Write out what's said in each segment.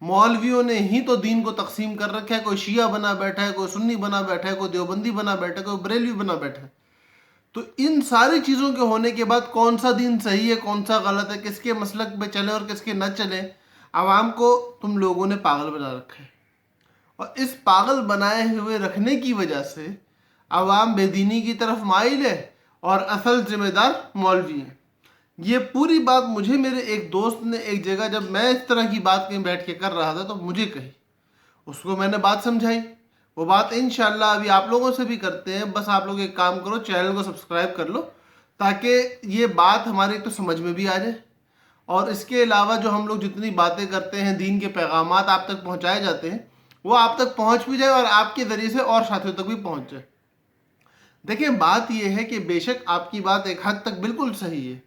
مولویوں نے ہی تو دین کو تقسیم کر رکھا ہے، کوئی شیعہ بنا بیٹھا ہے، کوئی سنی بنا بیٹھا ہے، کوئی دیوبندی بنا بیٹھا ہے، کوئی بریلوی بنا بیٹھا ہے۔ تو ان ساری چیزوں کے ہونے کے بعد کون سا دین صحیح ہے، کون سا غلط ہے، کس کے مسلک پہ چلے اور کس کے نہ چلے، عوام کو تم لوگوں نے پاگل بنا رکھا ہے۔ اور اس پاگل بنائے ہوئے رکھنے کی وجہ سے عوام بے دینی کی طرف مائل ہے اور اصل ذمہ دار مولوی ہیں۔ یہ پوری بات مجھے میرے ایک دوست نے ایک جگہ، جب میں اس طرح کی بات کہیں بیٹھ کے کر رہا تھا تو مجھے کہی، اس کو میں نے بات سمجھائی۔ وہ بات انشاءاللہ ابھی آپ لوگوں سے بھی کرتے ہیں، بس آپ لوگ ایک کام کرو، چینل کو سبسکرائب کر لو تاکہ یہ بات ہماری تو سمجھ میں بھی آ جائے، اور اس کے علاوہ جو ہم لوگ جتنی باتیں کرتے ہیں، دین کے پیغامات آپ تک پہنچائے جاتے ہیں، وہ آپ تک پہنچ بھی جائے اور آپ کے ذریعے سے اور ساتھیوں تک بھی پہنچ جائے۔ دیکھیں بات یہ ہے کہ بے شک آپ کی بات ایک حد تک بالکل صحیح ہے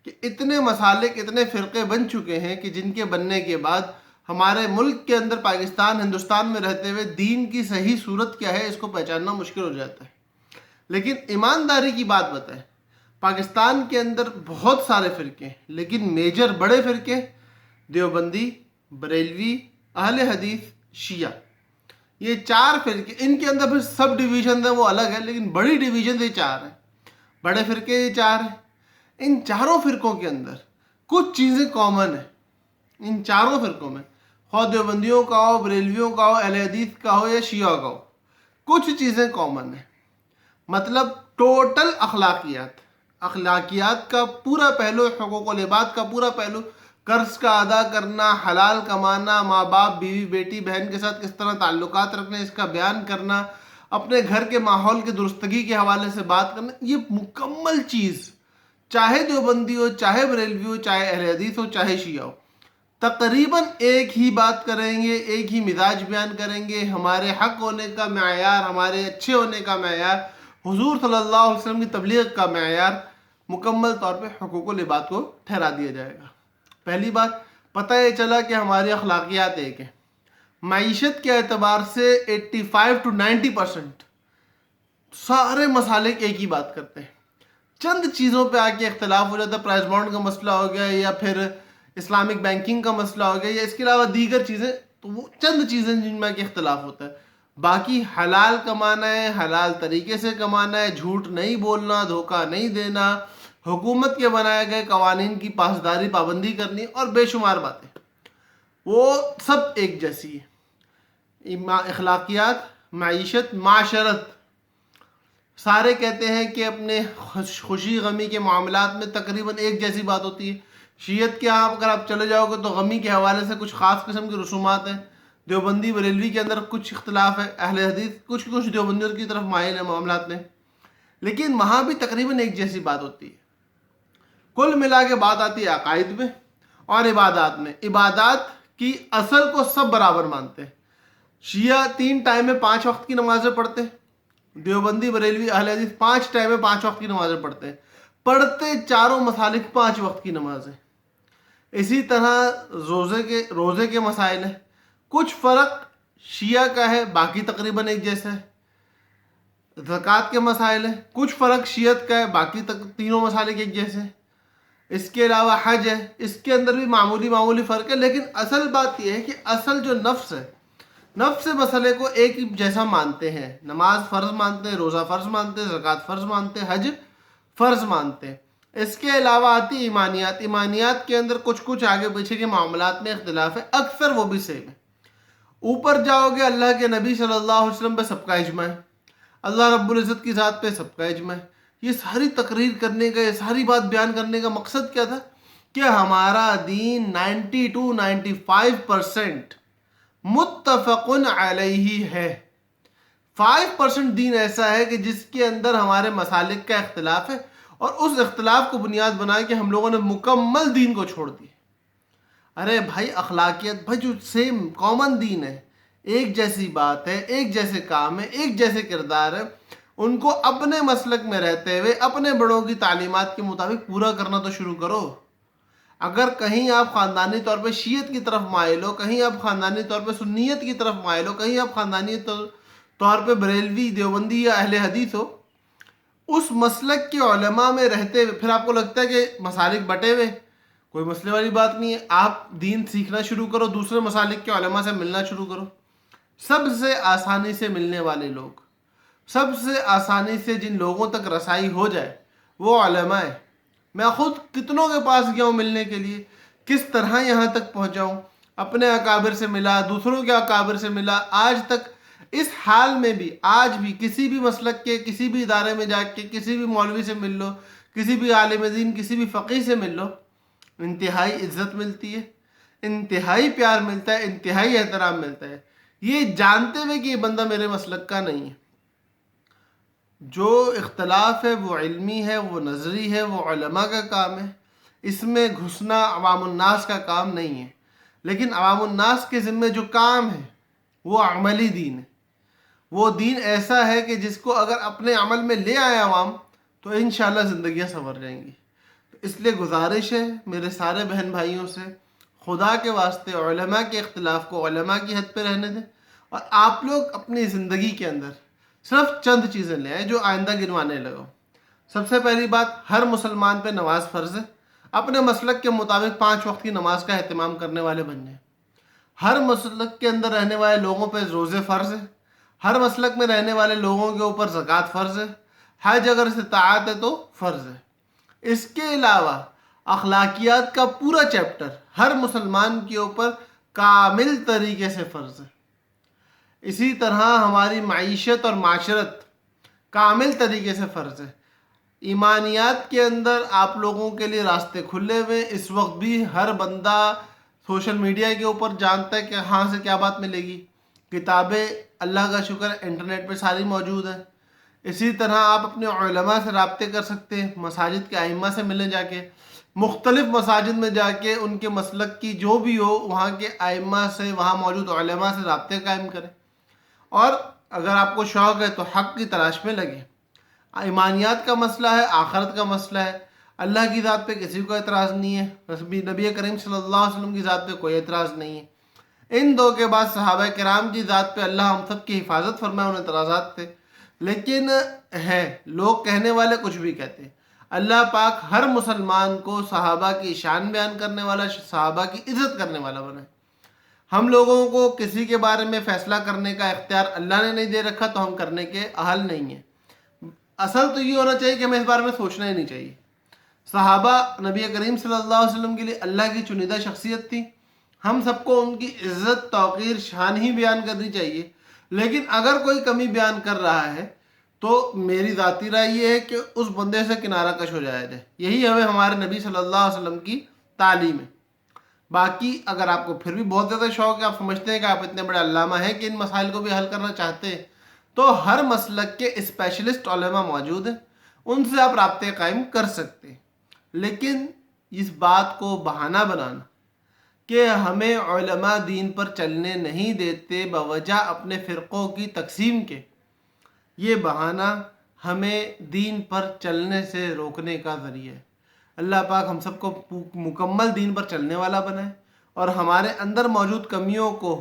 کہ اتنے مسالک، اتنے فرقے بن چکے ہیں کہ جن کے بننے کے بعد ہمارے ملک کے اندر، پاکستان، ہندوستان میں رہتے ہوئے دین کی صحیح صورت کیا ہے اس کو پہچاننا مشکل ہو جاتا ہے۔ لیکن ایمانداری کی بات بتائیں، پاکستان کے اندر بہت سارے فرقے ہیں، لیکن میجر بڑے فرقے دیوبندی، بریلوی، اہل حدیث، شیعہ، یہ چار فرقے، ان کے اندر پھر سب ڈویژن ہیں وہ الگ ہے، لیکن بڑی ڈویژن یہ چار ہیں، بڑے فرقے یہ چار ہیں۔ ان چاروں فرقوں کے اندر کچھ چیزیں کامن ہیں، ان چاروں فرقوں میں، خواہ دیوبندیوں کا ہو، بریلویوں کا ہو، اہل حدیث کا ہو یا شیعہ کا ہو، کچھ چیزیں کامن ہیں۔ مطلب ٹوٹل اخلاقیات، اخلاقیات کا پورا پہلو، حقوق العباد کا پورا پہلو، قرض کا ادا کرنا، حلال کمانا، ماں باپ، بیوی، بیٹی، بہن کے ساتھ کس طرح تعلقات رکھنے، اس کا بیان کرنا، اپنے گھر کے ماحول کی درستگی کے حوالے سے بات کرنا، یہ مکمل چیز چاہے دیوبندی ہو، چاہے بریلوی ہو، چاہے اہل حدیث ہو، چاہے شیعہ ہو، تقریباً ایک ہی بات کریں گے، ایک ہی مزاج بیان کریں گے۔ ہمارے حق ہونے کا معیار، ہمارے اچھے ہونے کا معیار، حضور صلی اللہ علیہ وسلم کی تبلیغ کا معیار مکمل طور پہ حقوق العباد کو ٹھہرا دیا جائے گا۔ پہلی بات، پتہ یہ چلا کہ ہماری اخلاقیات ایک ہیں۔ معیشت کے اعتبار سے 85 to 90% سارے مسالک ایک ہی بات کرتے ہیں۔ چند چیزوں پہ آ کے اختلاف ہو جاتا ہے، پرائز بانڈ کا مسئلہ ہو گیا، یا پھر اسلامک بینکنگ کا مسئلہ ہو گیا، یا اس کے علاوہ دیگر چیزیں، تو وہ چند چیزیں جن میں کہ اختلاف ہوتا ہے۔ باقی حلال کمانا ہے، حلال طریقے سے کمانا ہے، جھوٹ نہیں بولنا، دھوکہ نہیں دینا، حکومت کے بنائے گئے قوانین کی پاسداری، پابندی کرنی، اور بے شمار باتیں، وہ سب ایک جیسی ہے۔ اخلاقیات، معیشت، معاشرت، سارے کہتے ہیں کہ اپنے خوشی غمی کے معاملات میں تقریباً ایک جیسی بات ہوتی ہے۔ شیعت کے ہاں اگر آپ چلے جاؤ گے تو غمی کے حوالے سے کچھ خاص قسم کی رسومات ہیں، دیوبندی، بریلوی کے اندر کچھ اختلاف ہے، اہل حدیث کچھ دیوبندیوں کی طرف مائل ہے معاملات میں، لیکن وہاں بھی تقریباً ایک جیسی بات ہوتی ہے۔ کل ملا کے بات آتی ہے عقائد میں اور عبادات میں۔ عبادات کی اصل کو سب برابر مانتے ہیں۔ شیعہ 3 ٹائم میں 5 وقت کی نمازیں پڑھتے ہیں، دیوبندی، بریلوی، اہل حدیث 5 ٹائم میں 5 وقت کی نمازیں پڑھتے ہیں، پڑھتے چاروں مسالک 5 وقت کی نمازیں۔ اسی طرح روزے کے مسائل ہیں، کچھ فرق شیعہ کا ہے، باقی تقریباً ایک جیسا ہے۔ زکوٰۃ کے مسائل ہیں، کچھ فرق شیعت کا ہے، باقی تینوں مسالک ایک جیسے ہیں۔ اس کے علاوہ حج ہے، اس کے اندر بھی معمولی فرق ہے، لیکن اصل بات یہ ہے کہ اصل جو نفس ہے، نفس مسئلے کو ایک ہی جیسا مانتے ہیں۔ نماز فرض مانتے ہیں، روزہ فرض مانتے ہیں، زکوٰۃ فرض مانتے ہیں، حج فرض مانتے ہیں۔ اس کے علاوہ آتی ایمانیات۔ ایمانیات کے اندر کچھ آگے پیچھے کے معاملات میں اختلاف ہے، اکثر وہ بھی سیم ہے۔ اوپر جاؤ گے اللہ کے نبی صلی اللہ علیہ وسلم پہ سب کا اجماع ہے، اللہ رب العزت کی ذات پہ سب کا اجماع ہے۔ یہ ساری تقریر کرنے کا، یہ ساری بات بیان کرنے کا مقصد کیا تھا کہ ہمارا دین 90 to 95% متفق علیہ ہے۔ 5% دین ایسا ہے کہ جس کے اندر ہمارے مسالک کا اختلاف ہے، اور اس اختلاف کو بنیاد بنا کے ہم لوگوں نے مکمل دین کو چھوڑ دیا۔ ارے بھائی، اخلاقیات بھائی جو سیم کامن دین ہے، ایک جیسی بات ہے، ایک جیسے کام ہے، ایک جیسے کردار ہے، ان کو اپنے مسلک میں رہتے ہوئے اپنے بڑوں کی تعلیمات کے مطابق پورا کرنا تو شروع کرو۔ اگر کہیں آپ خاندانی طور پہ شیعت کی طرف مائل ہو، کہیں آپ خاندانی طور پہ سنیت کی طرف مائل ہو، کہیں آپ خاندانی طور پہ بریلوی، دیوبندی یا اہل حدیث ہو، اس مسلک کے علماء میں رہتے ہوئے پھر آپ کو لگتا ہے کہ مسالک بٹے ہوئے، کوئی مسئلے والی بات نہیں ہے. آپ دین سیکھنا شروع کرو, دوسرے مسالک کے علماء سے ملنا شروع کرو. سب سے آسانی سے ملنے والے لوگ, سب سے آسانی سے جن لوگوں تک رسائی ہو جائے وہ علماء ہیں. میں خود کتنوں کے پاس گیا ہوں ملنے کے لیے, کس طرح یہاں تک پہنچا ہوں. اپنے اکابر سے ملا, دوسروں کے اکابر سے ملا. آج تک اس حال میں بھی, آج بھی کسی بھی مسلک کے کسی بھی ادارے میں جا کے کسی بھی مولوی سے مل لو, کسی بھی عالم دین, کسی بھی فقیہ سے مل لو, انتہائی عزت ملتی ہے, انتہائی پیار ملتا ہے, انتہائی احترام ملتا ہے, یہ جانتے ہوئے کہ یہ بندہ میرے مسلک کا نہیں ہے. جو اختلاف ہے وہ علمی ہے, وہ نظری ہے, وہ علماء کا کام ہے. اس میں گھسنا عوام الناس کا کام نہیں ہے. لیکن عوام الناس کے ذمہ جو کام ہے وہ عملی دین ہے. وہ دین ایسا ہے کہ جس کو اگر اپنے عمل میں لے آئے عوام تو انشاءاللہ زندگیاں سنور جائیں گی. اس لیے گزارش ہے میرے سارے بہن بھائیوں سے, خدا کے واسطے علماء کے اختلاف کو علماء کی حد پہ رہنے دیں, اور آپ لوگ اپنی زندگی کے اندر صرف چند چیزیں لے آئیں جو آئندہ گنوانے لگو. سب سے پہلی بات, ہر مسلمان پہ نماز فرض ہے. اپنے مسلک کے مطابق 5 وقت کی نماز کا اہتمام کرنے والے بن جائیں. ہر مسلک کے اندر رہنے والے لوگوں پہ روزے فرض ہے. ہر مسلک میں رہنے والے لوگوں کے اوپر زکوٰۃ فرض ہے. حج اگر استطاعت ہے تو فرض ہے. اس کے علاوہ اخلاقیات کا پورا چیپٹر ہر مسلمان کے اوپر کامل طریقے سے فرض ہے. اسی طرح ہماری معیشت اور معاشرت کامل طریقے سے فرض ہے. ایمانیات کے اندر آپ لوگوں کے لیے راستے کھلے ہوئے. اس وقت بھی ہر بندہ سوشل میڈیا کے اوپر جانتا ہے کہ ہاں سے کیا بات ملے گی. کتابیں اللہ کا شکر ہے انٹرنیٹ پہ ساری موجود ہیں. اسی طرح آپ اپنے علماء سے رابطے کر سکتے ہیں, مساجد کے ائمہ سے ملیں جا کے, مختلف مساجد میں جا کے ان کے مسلک کی جو بھی ہو وہاں کے ائمہ سے, وہاں موجود علماء سے رابطے قائم کریں. اور اگر آپ کو شوق ہے تو حق کی تلاش میں لگیں. ایمانیات کا مسئلہ ہے, آخرت کا مسئلہ ہے. اللہ کی ذات پہ کسی کو اعتراض نہیں ہے, نبی کریم صلی اللہ علیہ وسلم کی ذات پہ کوئی اعتراض نہیں ہے. ان دو کے بعد صحابہ کرام کی ذات پہ اللہ ہم سب کی حفاظت فرمائے, ان اعتراضات تھے. لیکن ہے لوگ کہنے والے کچھ بھی کہتے ہیں. اللہ پاک ہر مسلمان کو صحابہ کی شان بیان کرنے والا, صحابہ کی عزت کرنے والا بنائے. ہم لوگوں کو کسی کے بارے میں فیصلہ کرنے کا اختیار اللہ نے نہیں دے رکھا, تو ہم کرنے کے اہل نہیں ہیں. اصل تو یہ ہونا چاہیے کہ ہمیں اس بارے میں سوچنا ہی نہیں چاہیے. صحابہ نبی کریم صلی اللہ علیہ وسلم کے لیے اللہ کی چنیدہ شخصیت تھی. ہم سب کو ان کی عزت, توقیر, شان ہی بیان کرنی چاہیے. لیکن اگر کوئی کمی بیان کر رہا ہے تو میری ذاتی رائے یہ ہے کہ اس بندے سے کنارہ کش ہو جایا جائے. یہی ہمیں ہمارے نبی صلی اللہ علیہ وسلم کی تعلیم ہے. باقی اگر آپ کو پھر بھی بہت زیادہ شوق ہے, آپ سمجھتے ہیں کہ آپ اتنے بڑے علامہ ہیں کہ ان مسائل کو بھی حل کرنا چاہتے ہیں, تو ہر مسلک کے اسپیشلسٹ علماء موجود ہیں, ان سے آپ رابطے قائم کر سکتے ہیں. لیکن اس بات کو بہانہ بنانا کہ ہمیں علماء دین پر چلنے نہیں دیتے بوجہ اپنے فرقوں کی تقسیم کے, یہ بہانہ ہمیں دین پر چلنے سے روکنے کا ذریعہ ہے. اللہ پاک ہم سب کو مکمل دین پر چلنے والا بنائے, اور ہمارے اندر موجود کمیوں کو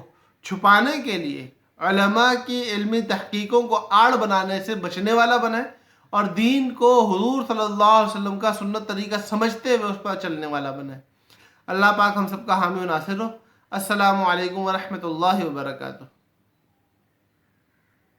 چھپانے کے لیے علماء کی علمی تحقیقوں کو آڑ بنانے سے بچنے والا بنائے, اور دین کو حضور صلی اللہ علیہ وسلم کا سنت طریقہ سمجھتے ہوئے اس پر چلنے والا بنائے. اللہ پاک ہم سب کا حامی و ناصر ہو. السلام علیکم ورحمۃ اللہ وبرکاتہ.